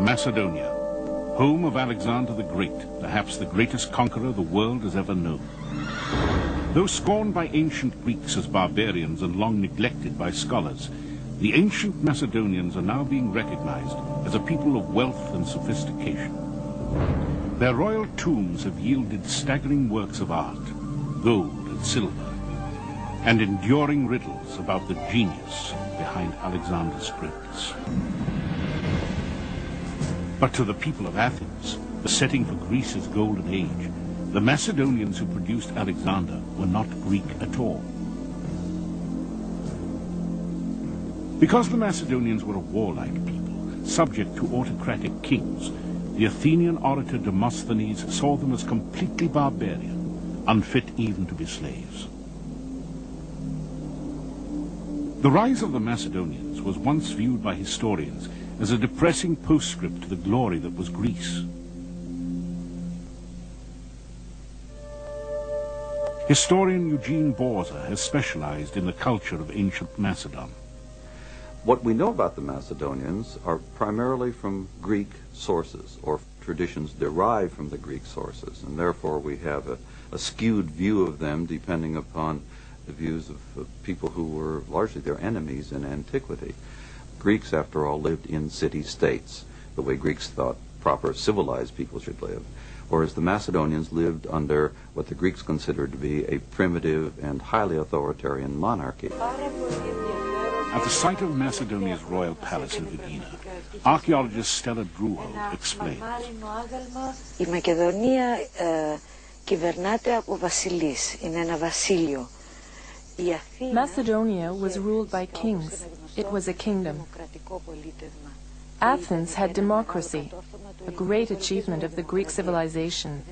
Macedonia, home of Alexander the Great, perhaps the greatest conqueror the world has ever known. Though scorned by ancient Greeks as barbarians and long neglected by scholars, the ancient Macedonians are now being recognized as a people of wealth and sophistication. Their royal tombs have yielded staggering works of art, gold and silver, and enduring riddles about the genius behind Alexander's greatness. But to the people of Athens, the setting for Greece's golden age, the Macedonians who produced Alexander were not Greek at all. Because the Macedonians were a warlike people, subject to autocratic kings, the Athenian orator Demosthenes saw them as completely barbarian, unfit even to be slaves. The rise of the Macedonians was once viewed by historians as a depressing postscript to the glory that was Greece. Historian Eugene Borza has specialized in the culture of ancient Macedon. What we know about the Macedonians are primarily from Greek sources, or traditions derived from the Greek sources, and therefore we have a skewed view of them depending upon the views of people who were largely their enemies in antiquity. Greeks, after all, lived in city-states, the way Greeks thought proper civilized people should live, whereas the Macedonians lived under what the Greeks considered to be a primitive and highly authoritarian monarchy. At the site of Macedonia's royal palace in Aegina, archaeologist Stella Druho explains. Η Μακεδονία κυβερνάται από βασιλείς, είναι ένα βασίλειο. Macedonia was ruled by kings. It was a kingdom. Athens had democracy, a great achievement of the Greek civilization.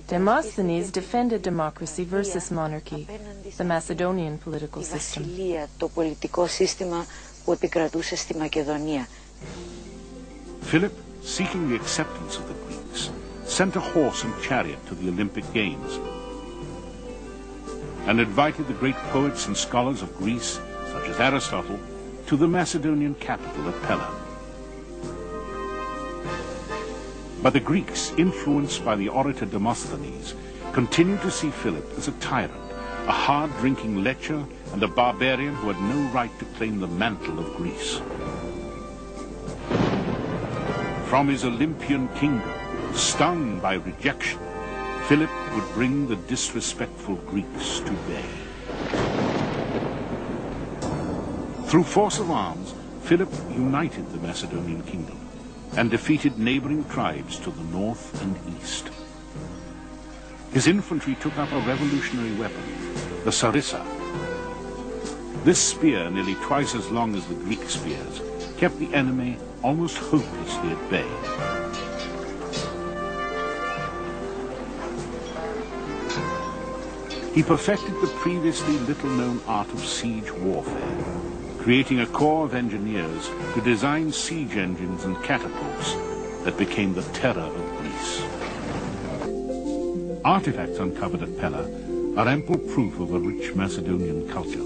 Demosthenes defended democracy versus monarchy, the Macedonian political system. Philip, seeking the acceptance of the Greeks, sent a horse and chariot to the Olympic Games and invited the great poets and scholars of Greece, such as Aristotle, to the Macedonian capital at Pella. But the Greeks, influenced by the orator Demosthenes, continued to see Philip as a tyrant, a hard-drinking lecher, and a barbarian who had no right to claim the mantle of Greece. From his Olympian kingdom, stung by rejection, Philip would bring the disrespectful Greeks to bay. Through force of arms, Philip united the Macedonian kingdom and defeated neighboring tribes to the north and east. His infantry took up a revolutionary weapon, the sarissa. This spear, nearly twice as long as the Greek spears, kept the enemy almost hopelessly at bay. He perfected the previously little-known art of siege warfare, creating a corps of engineers to design siege engines and catapults that became the terror of Greece. Artifacts uncovered at Pella are ample proof of a rich Macedonian culture.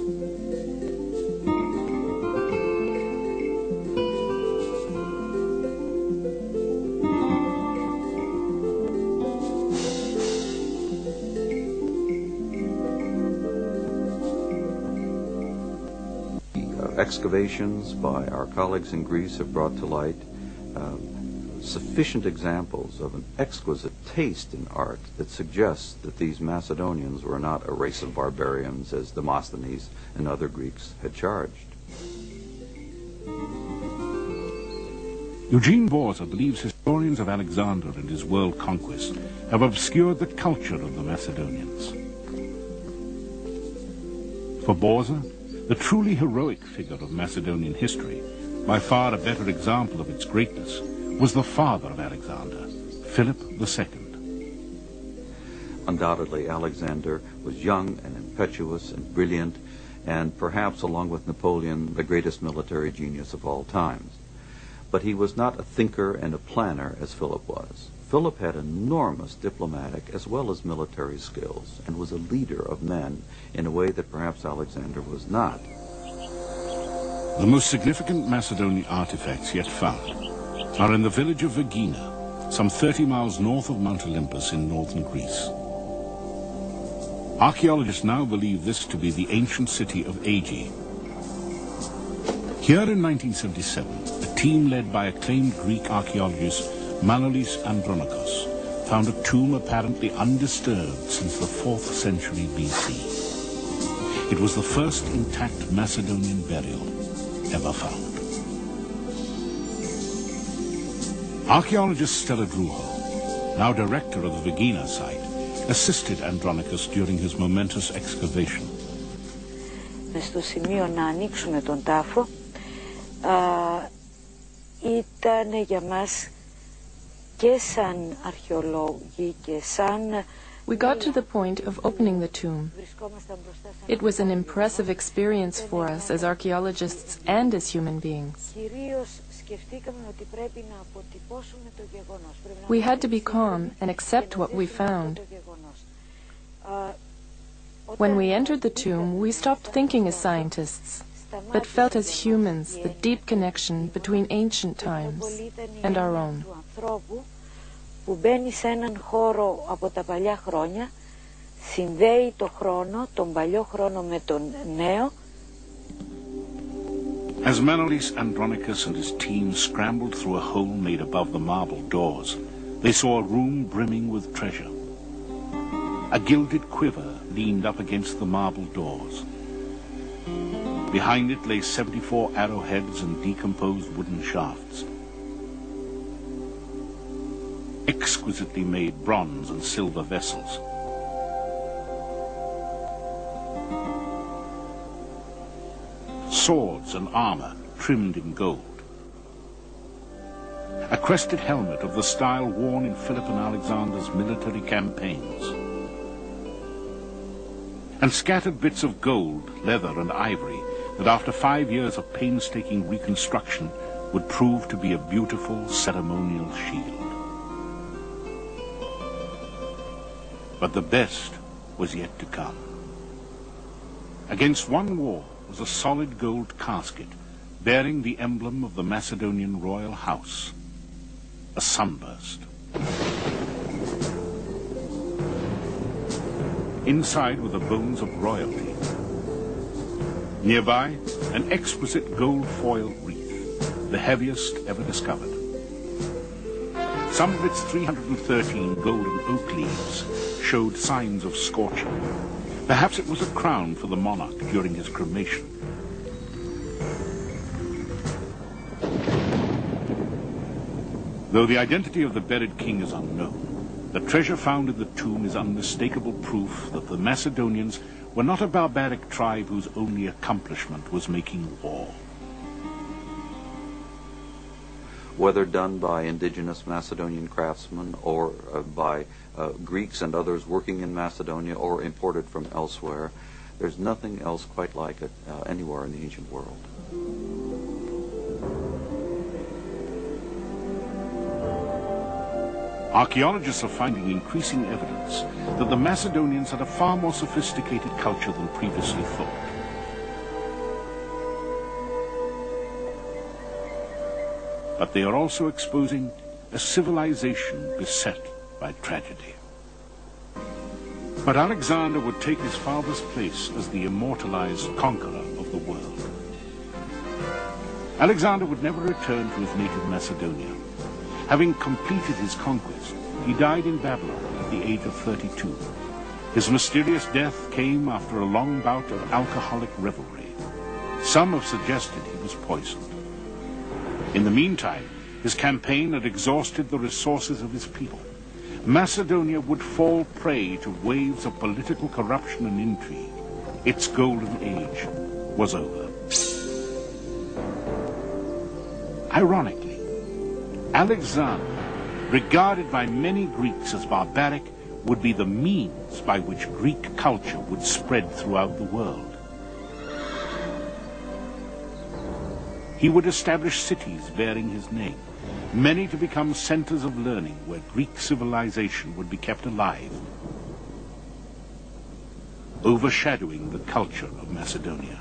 Excavations by our colleagues in Greece have brought to light sufficient examples of an exquisite taste in art that suggests that these Macedonians were not a race of barbarians as Demosthenes and other Greeks had charged. Eugene Borza believes historians of Alexander and his world conquest have obscured the culture of the Macedonians. For Borza, the truly heroic figure of Macedonian history, by far a better example of its greatness, was the father of Alexander, Philip II. Undoubtedly, Alexander was young and impetuous and brilliant, and perhaps, along with Napoleon, the greatest military genius of all times. But he was not a thinker and a planner as Philip was. Philip had enormous diplomatic as well as military skills and was a leader of men in a way that perhaps Alexander was not. The most significant Macedonian artifacts yet found are in the village of Vergina, some 30 miles north of Mount Olympus in northern Greece. Archaeologists now believe this to be the ancient city of Aegae. Here in 1977, a team led by acclaimed Greek archaeologist Manolis Andronikos found a tomb apparently undisturbed since the 4th century BC. It was the first intact Macedonian burial ever found. Archaeologist Stella Druho, now director of the Vergina site, assisted Andronikos during his momentous excavation. Μες στο σημείο να ανοίξουμε τον τάφο ήταν για μας και σαν αρχαιολόγοι και σαν We got to the point of opening the tomb. It was an impressive experience for us as archaeologists and as human beings. We had to be calm and accept what we found. When we entered the tomb, we stopped thinking as scientists, but felt as humans the deep connection between ancient times and our own. Που μπαίνει σε έναν χώρο από τα παλιά χρόνια, συνδέει το χρόνο, τον παλιό χρόνο με τον νέο. As Manolis Andronikos and his team scrambled through a hole made above the marble doors, they saw a room brimming with treasure. A gilded quiver leaned up against the marble doors. Behind it lay 74 arrowheads and decomposed wooden shafts. Exquisitely made bronze and silver vessels. Swords and armor trimmed in gold. A crested helmet of the style worn in Philip and Alexander's military campaigns. And scattered bits of gold, leather and ivory that after 5 years of painstaking reconstruction would prove to be a beautiful ceremonial shield. But the best was yet to come. Against one wall was a solid gold casket bearing the emblem of the Macedonian royal house, a sunburst. Inside were the bones of royalty. Nearby, an exquisite gold foil wreath, the heaviest ever discovered. Some of its 313 golden oak leaves showed signs of scorching. Perhaps it was a crown for the monarch during his cremation. Though the identity of the buried king is unknown, the treasure found in the tomb is unmistakable proof that the Macedonians were not a barbaric tribe whose only accomplishment was making war. Whether done by indigenous Macedonian craftsmen or by Greeks and others working in Macedonia or imported from elsewhere, there's nothing else quite like it anywhere in the ancient world. Archaeologists are finding increasing evidence that the Macedonians had a far more sophisticated culture than previously thought. But they are also exposing a civilization beset by tragedy. But Alexander would take his father's place as the immortalized conqueror of the world. Alexander would never return to his native Macedonia. Having completed his conquest, he died in Babylon at the age of 32. His mysterious death came after a long bout of alcoholic revelry. Some have suggested he was poisoned. In the meantime, his campaign had exhausted the resources of his people. Macedonia would fall prey to waves of political corruption and intrigue. Its golden age was over. Ironically, Alexander, regarded by many Greeks as barbaric, would be the means by which Greek culture would spread throughout the world. He would establish cities bearing his name, many to become centers of learning where Greek civilization would be kept alive, overshadowing the culture of Macedonia.